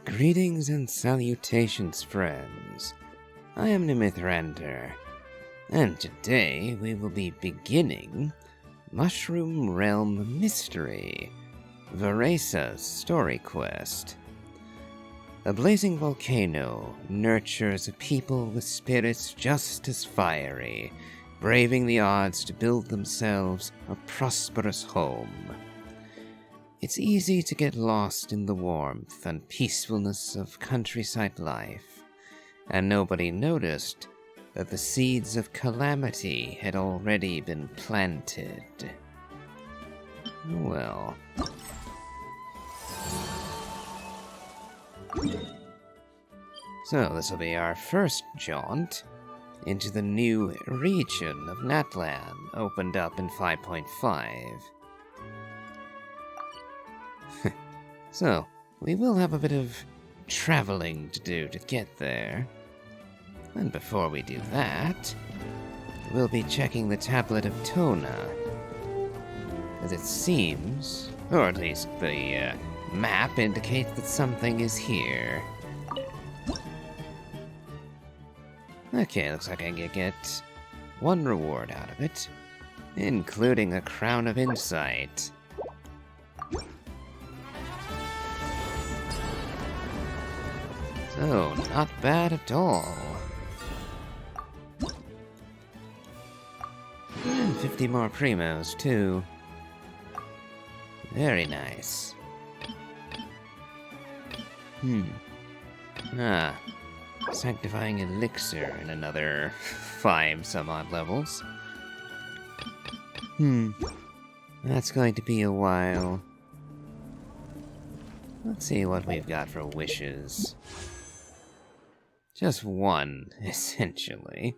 Greetings and salutations, friends. I am Nimithrander, and today we will be beginning Mushroom Realm Mystery, Varesa's story quest. A blazing volcano nurtures a people with spirits just as fiery, braving the odds to build themselves a prosperous home. It's easy to get lost in the warmth and peacefulness of countryside life, and nobody noticed that the seeds of calamity had already been planted. Well. So this will be our first jaunt into the new region of Natlan, opened up in 5.5. So, we will have a bit of traveling to do to get there. And before we do that, we'll be checking the Tablet of Tona. As it seems, or at least the map indicates that something is here. Okay, looks like I can get one reward out of it, including a Crown of Insight. So, not bad at all. And 50 more primos, too. Very nice. Sanctifying elixir in another 5 some odd levels. That's going to be a while. Let's see what we've got for wishes. Just one, essentially.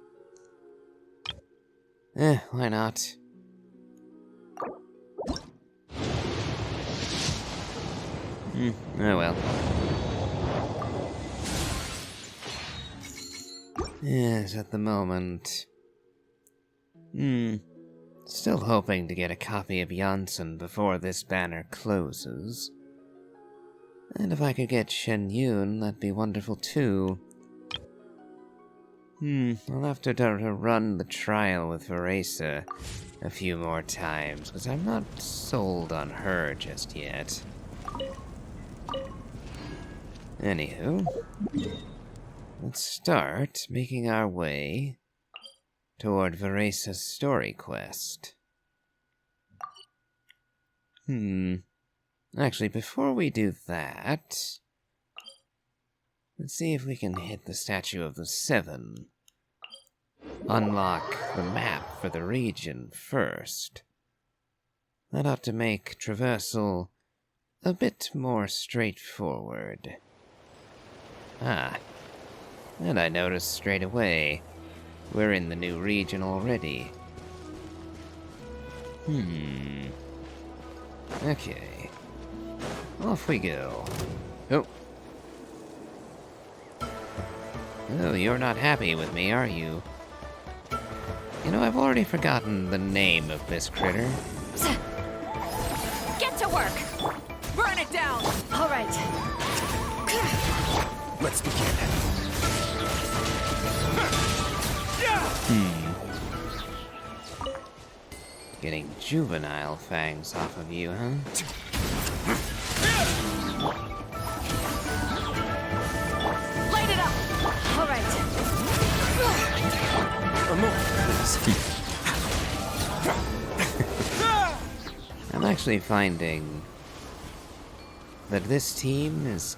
Why not? Oh well. Yes, at the moment. Still hoping to get a copy of Janssen before this banner closes. And if I could get Shen Yun, that'd be wonderful too. I'll have to run the trial with Varesa a few more times, because I'm not sold on her just yet. Anywho, let's start making our way toward Varesa's story quest. Actually, before we do that, let's see if we can hit the Statue of the Seven. Unlock the map for the region first. That ought to make traversal a bit more straightforward. And I noticed straight away, we're in the new region already. Okay. Off we go. Oh, you're not happy with me, are you? You know, I've already forgotten the name of this critter. Get to work! Burn it down! All right. Let's begin. Getting juvenile fangs off of you, huh? Light it up! All right. I'm actually finding that this team is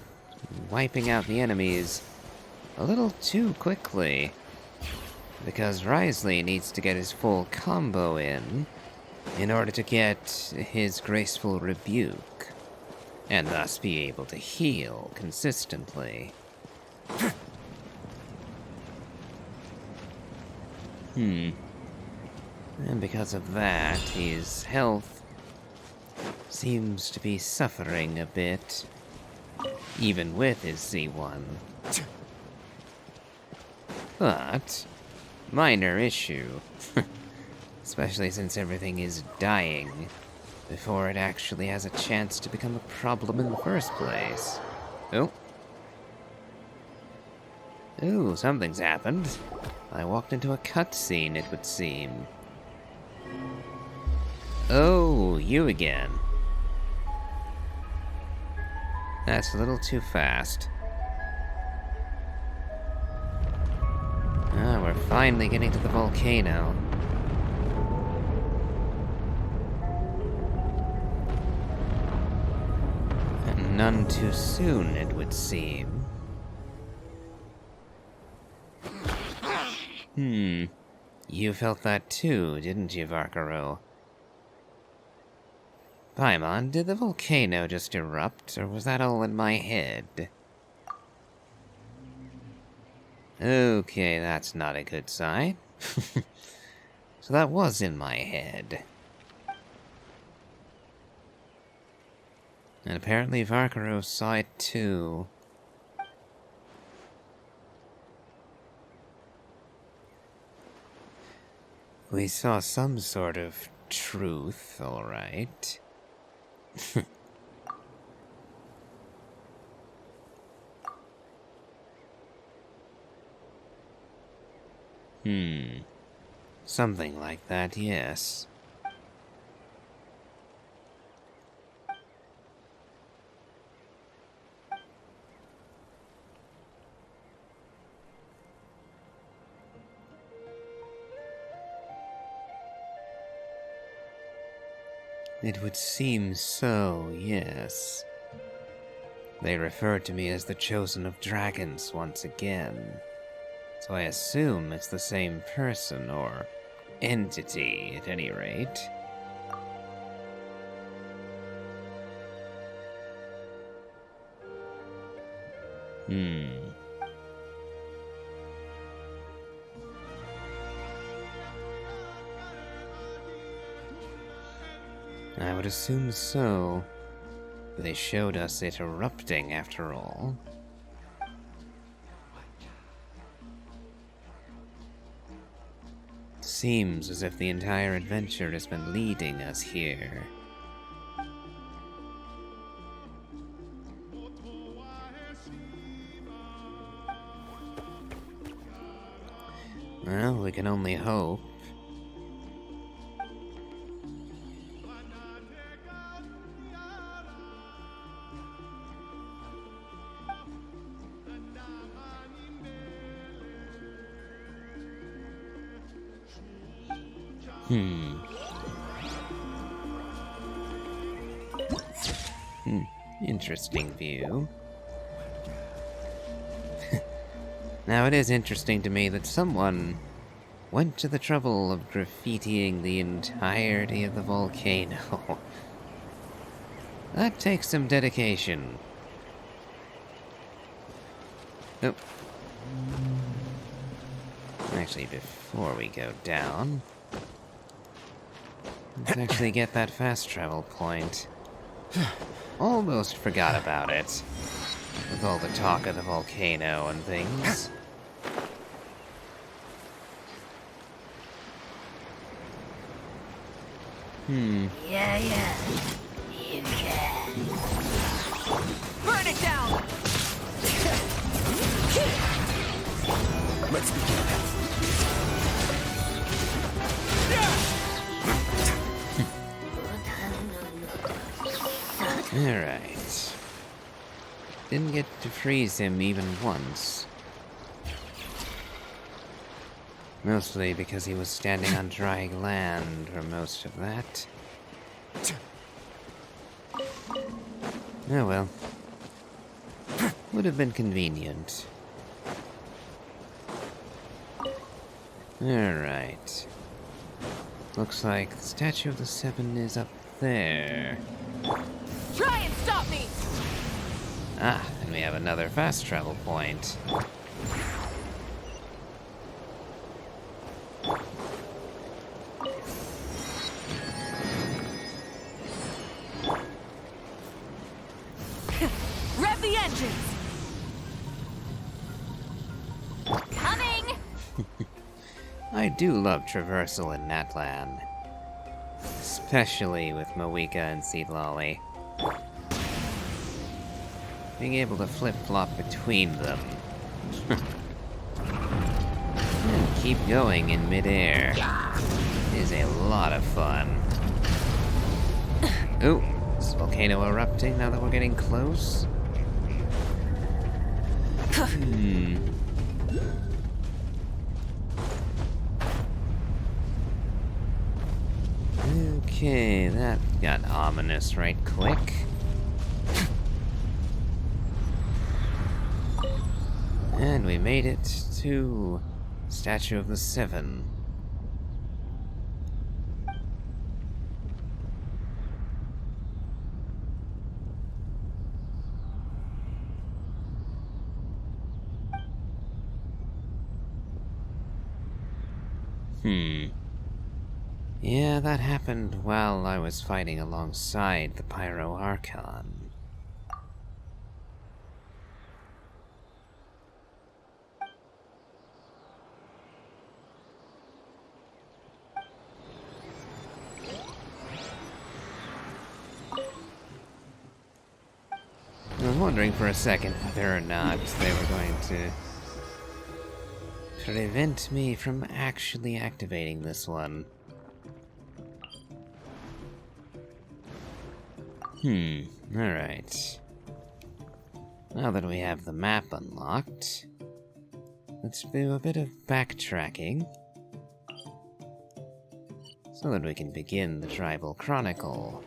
wiping out the enemies a little too quickly, because Risley needs to get his full combo in order to get his graceful rebuke, and thus be able to heal consistently. And because of that, his health seems to be suffering a bit, even with his Z1. But minor issue. Especially since everything is dying before it actually has a chance to become a problem in the first place. Oh, Ooh, something's happened. I walked into a cutscene, it would seem. Oh, you again. That's a little too fast. Ah, we're finally getting to the volcano. And none too soon, it would seem. You felt that too, didn't you, Varkaro? Paimon, did the volcano just erupt, or was that all in my head? Okay, that's not a good sign. So that was in my head. And apparently Varkaro saw it too. We saw some sort of truth, alright. Something like that, yes. It would seem so, yes. They referred to me as the Chosen of Dragons once again. So I assume it's the same person, or entity, at any rate. I would assume so. They showed us it erupting, after all. Seems as if the entire adventure has been leading us here. Well, we can only hope. Interesting view. Now, it is interesting to me that someone went to the trouble of graffitiing the entirety of the volcano. That takes some dedication. Oh. Actually, before we go down, let's actually get that fast travel point. Almost forgot about it, with all the talk of the volcano and things. Yeah, you can. Burn it down! Let's begin. Alright. Didn't get to freeze him even once. Mostly because he was standing on dry land for most of that. Oh well. Would have been convenient. Alright. Looks like the Statue of the Seven is up there. Try and stop me! Ah, and we have another fast travel point. Rev the engines! Coming! I do love traversal in Natlan. Especially with Moeka and Seedlolly. Being able to flip-flop between them. And keep going in midair. It is a lot of fun. Ooh, is the volcano erupting now that we're getting close? Okay, that got ominous right quick. And we made it to Statue of the Seven. Yeah, that happened while I was fighting alongside the Pyro Archon. I was wondering for a second whether or not they were going to prevent me from actually activating this one. Alright. Now that we have the map unlocked, let's do a bit of backtracking so that we can begin the Tribal Chronicle.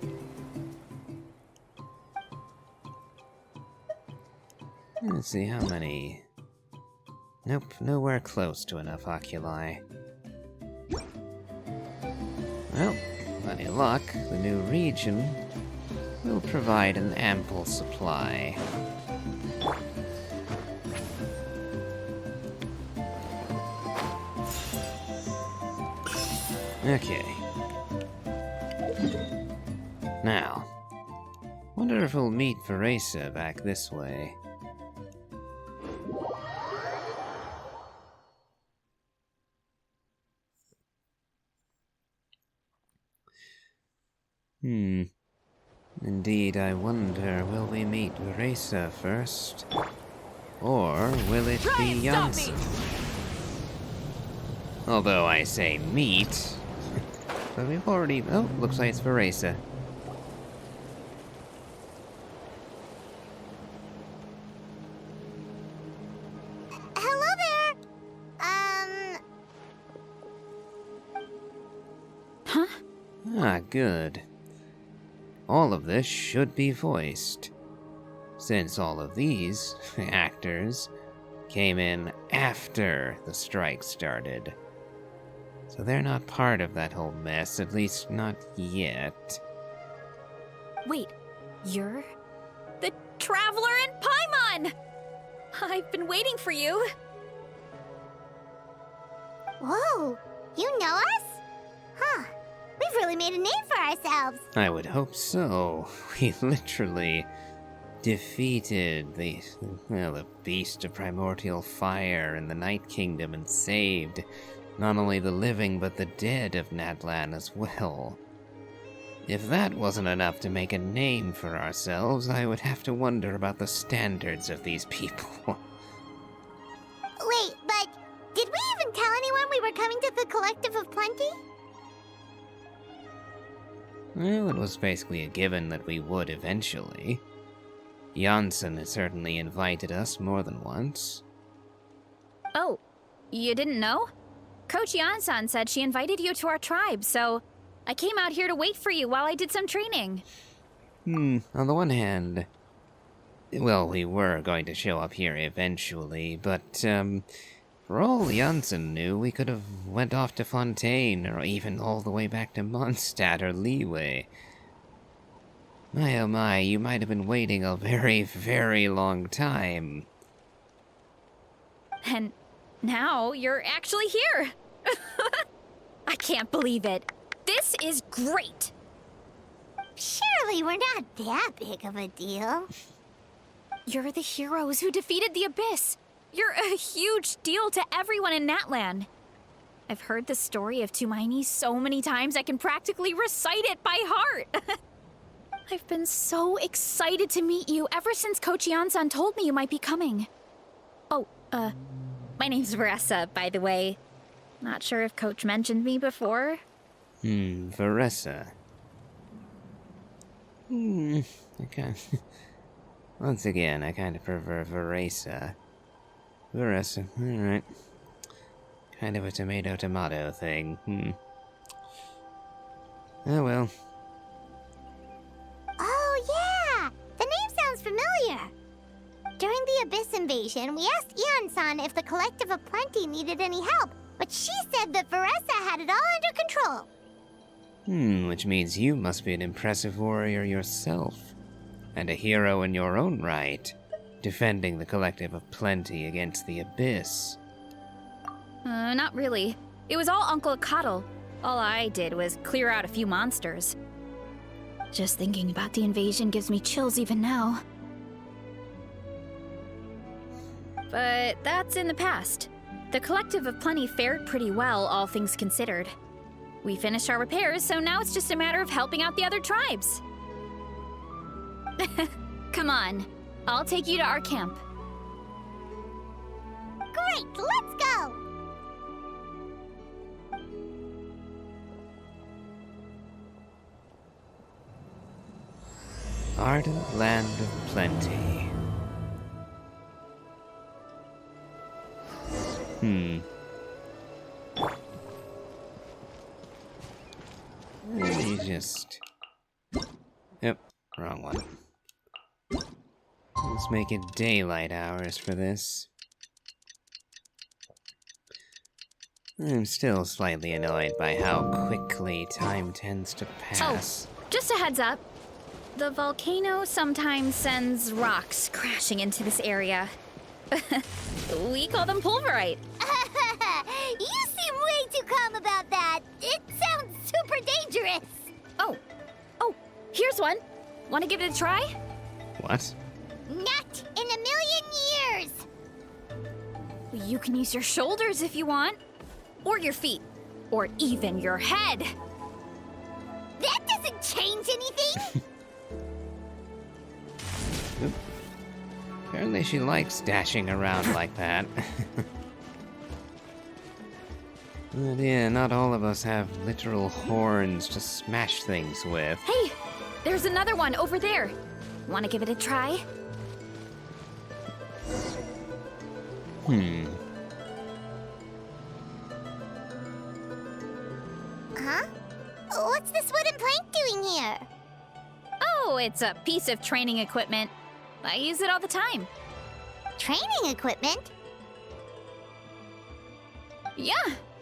Let's see how many. Nope, nowhere close to enough oculi. Well, any luck, the new region will provide an ample supply. Okay. Now, wonder if we'll meet Varesa back this way. Indeed, I wonder, will we meet Varesa first? Or will it be Janssen? Although I say meet, but we've already... Oh, looks like it's Varesa. Hello there! Huh? Ah, good. All of this should be voiced, since all of these actors came in after the strike started. So they're not part of that whole mess, at least not yet. Wait, you're the Traveler in Paimon! I've been waiting for you. Whoa, you know us? Huh, we've really made a name for ourselves. I would hope so. We literally defeated the beast of primordial fire in the Night Kingdom and saved not only the living but the dead of Natlan as well. If that wasn't enough to make a name for ourselves, I would have to wonder about the standards of these people. Wait, but did we even tell anyone we were coming to the Collective of Plenty? Well, it was basically a given that we would eventually. Janssen has certainly invited us more than once. Oh, you didn't know? Coach Janssen said she invited you to our tribe, so I came out here to wait for you while I did some training. On the one hand, well, we were going to show up here eventually, but, for all Janssen knew, we could have went off to Fontaine, or even all the way back to Mondstadt or Leeway. My oh my, you might have been waiting a very, very long time. And now you're actually here. I can't believe it. This is great. Surely we're not that big of a deal. You're the heroes who defeated the Abyss. You're a huge deal to everyone in Natlan. I've heard the story of Tumaini so many times I can practically recite it by heart. I've been so excited to meet you ever since Coach Janssen told me you might be coming. Oh, My name's Varesa, by the way. Not sure if Coach mentioned me before. Varesa. Okay. Once again, I kind of prefer Varesa. Varesa, alright. Kind of a tomato-tomato thing, Oh well. Oh, yeah! The name sounds familiar. During the Abyss invasion, we asked Eon-san if the Collective of Plenty needed any help, but she said that Varesa had it all under control. Which means you must be an impressive warrior yourself. And a hero in your own right, defending the Collective of Plenty against the Abyss. Not really. It was all Uncle Cuddle. All I did was clear out a few monsters. Just thinking about the invasion gives me chills even now. But that's in the past. The Collective of Plenty fared pretty well, all things considered. We finished our repairs, so now it's just a matter of helping out the other tribes. Come on, I'll take you to our camp. Great, let's go! Ardent land of plenty. Let me just... Yep, wrong one. Let's make it daylight hours for this. I'm still slightly annoyed by how quickly time tends to pass. Oh, just a heads up. The volcano sometimes sends rocks crashing into this area. We call them pulverite. You seem way too calm about that. It sounds super dangerous. Oh, here's one. Want to give it a try? What? Not in a million years. You can use your shoulders if you want. Or your feet. Or even your head. That doesn't change anything. Apparently she likes dashing around like that. But yeah, not all of us have literal horns to smash things with. Hey, there's another one over there. Want to give it a try? Huh? What's this wooden plank doing here? Oh, it's a piece of training equipment. I use it all the time. Training equipment? Yeah,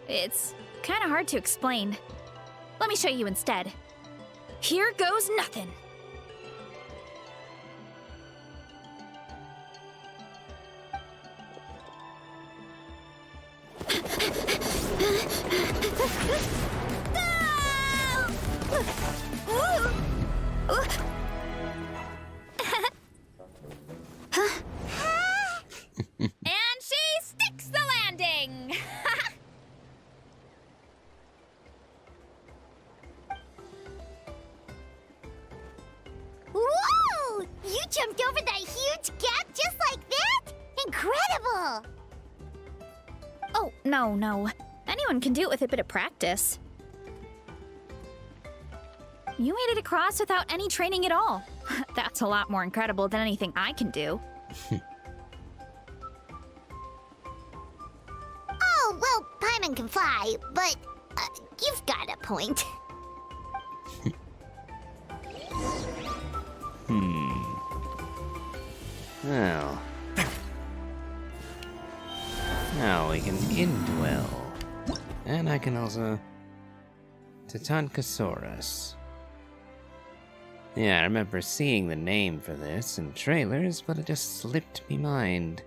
it's kind of hard to explain. Let me show you instead. Here goes nothing. And she sticks the landing! Whoa! You jumped over that huge gap just like that? Incredible! Oh, no. Anyone can do it with a bit of practice. You made it across without any training at all. That's a lot more incredible than anything I can do. Oh, well, Paimon can fly, but you've got a point. Well. Now we can indwell. And I can also... Titancosaurus. Yeah, I remember seeing the name for this in trailers, but it just slipped me mind.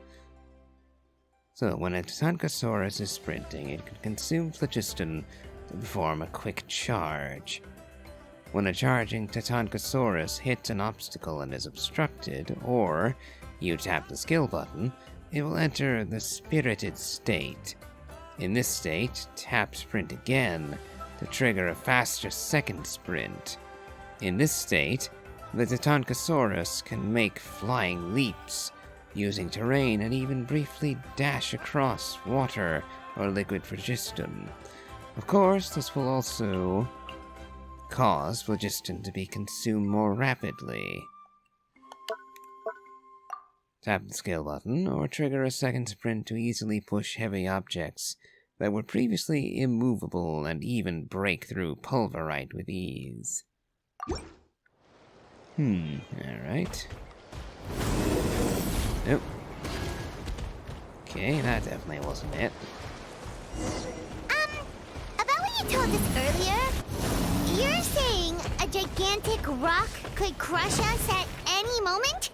So, when a Titancosaurus is sprinting, it can consume phlogiston to perform a quick charge. When a charging Titancosaurus hits an obstacle and is obstructed, or you tap the skill button, it will enter the spirited state. In this state, tap sprint again to trigger a faster second sprint. In this state, the Titancosaurus can make flying leaps, using terrain and even briefly dash across water or liquid phlogiston. Of course, this will also cause phlogiston to be consumed more rapidly. Tap the skill button or trigger a second sprint to easily push heavy objects that were previously immovable and even break through pulverite with ease. Alright. Nope. Okay, that definitely wasn't it. About what you told us earlier, you're saying a gigantic rock could crush us at any moment?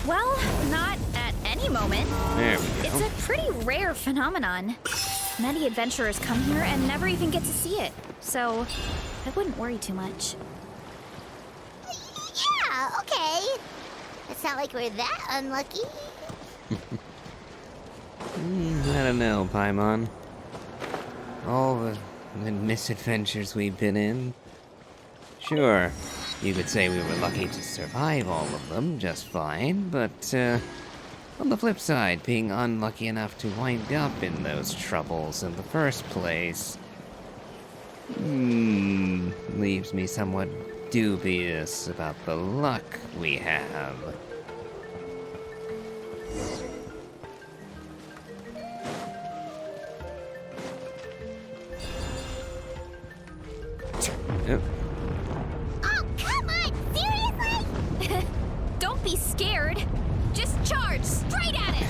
Well, not at any moment. There we go. It's a pretty rare phenomenon. Many adventurers come here and never even get to see it, so I wouldn't worry too much. Yeah, okay. It's not like we're that unlucky. I don't know, Paimon. All the misadventures we've been in. Sure, you could say we were lucky to survive all of them just fine, but on the flip side, being unlucky enough to wind up in those troubles in the first place leaves me somewhat dubious about the luck we have. Oh. Oh, come on! Seriously? Don't be scared. Just charge straight at it.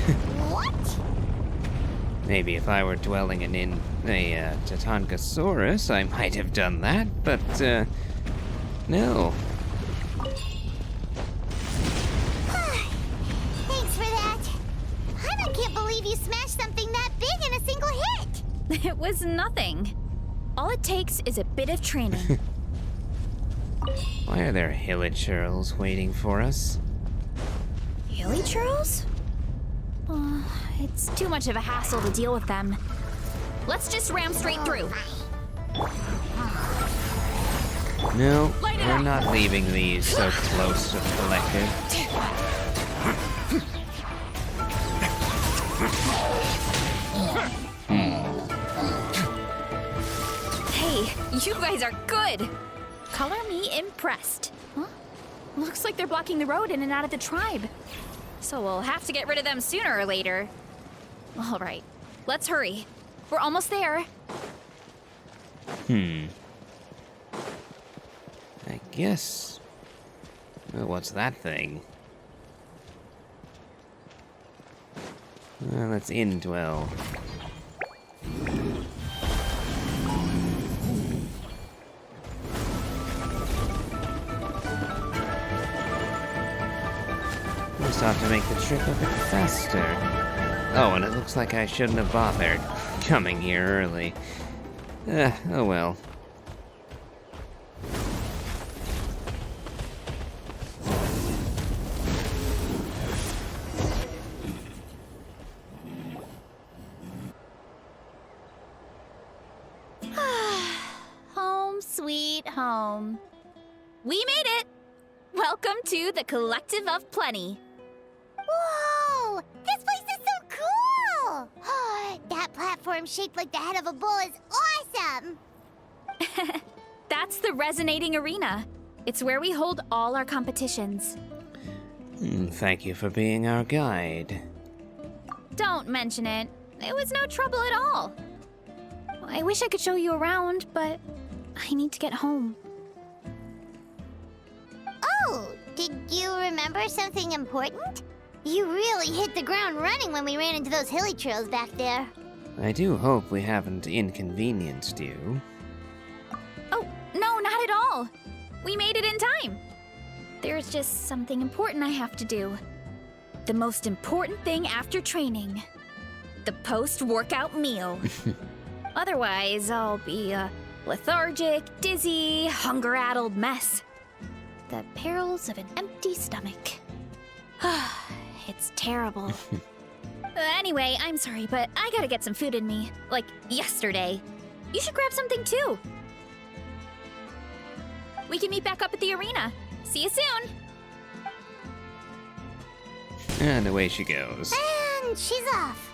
What? Maybe if I were dwelling in a Tatankasaurus, I might have done that, but, no. Thanks for that. I can't believe you smashed something that big in a single hit. It was nothing. All it takes is a bit of training. Why are there hilichurls waiting for us? Hilly churls? It's too much of a hassle to deal with them. Let's just ram straight through. No, Light it we're up. not leaving these so close to the collective. Hey, you guys are good. Color me impressed. Huh? Looks like they're blocking the road in and out of the tribe. So we'll have to get rid of them sooner or later. All right, let's hurry. We're almost there. I guess. Well, what's that thing? Let's indwell. Just have to make the trip a bit faster. Oh, and it looks like I shouldn't have bothered coming here early. Oh well. Home sweet home. We made it! Welcome to the Collective of Plenty. Whoa! This place is so cool! That platform shaped like the head of a bull is awesome! That's the Resonating Arena. It's where we hold all our competitions. Thank you for being our guide. Don't mention it. It was no trouble at all. I wish I could show you around, but I need to get home. Oh, did you remember something important? You really hit the ground running when we ran into those hilly trails back there. I do hope we haven't inconvenienced you. Oh, no, not at all. We made it in time. There's just something important I have to do. The most important thing after training. The post-workout meal. Otherwise, I'll be a lethargic, dizzy, hunger-addled mess. The perils of an empty stomach. It's terrible. Anyway, I'm sorry, but I gotta get some food in me. Like yesterday. You should grab something too. We can meet back up at the arena. See you soon. And away she goes. And she's off.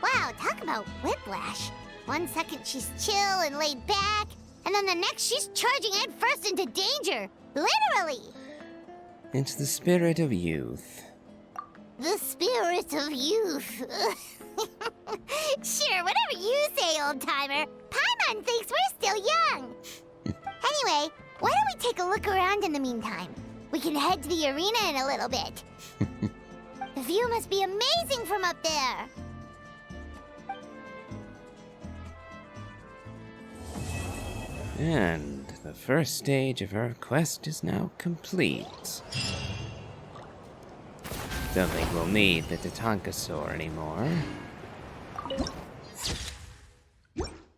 Wow, talk about whiplash. 1 second she's chill and laid back, and then the next she's charging headfirst into danger. Literally. It's the spirit of youth. The spirit of youth. Sure, whatever you say, old-timer. Paimon thinks we're still young. Anyway, why don't we take a look around in the meantime? We can head to the arena in a little bit. The view must be amazing from up there. And the first stage of our quest is now complete. Don't think we'll need the Tatankasaur anymore.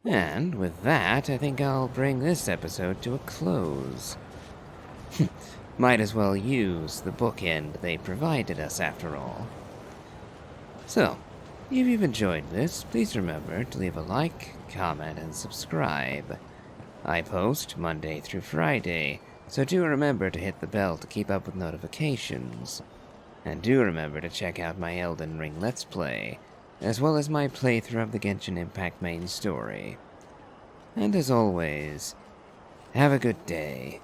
And with that, I think I'll bring this episode to a close. Might as well use the bookend they provided us after all. So, if you've enjoyed this, please remember to leave a like, comment, and subscribe. I post Monday through Friday, so do remember to hit the bell to keep up with notifications. And do remember to check out my Elden Ring Let's Play, as well as my playthrough of the Genshin Impact main story. And as always, have a good day.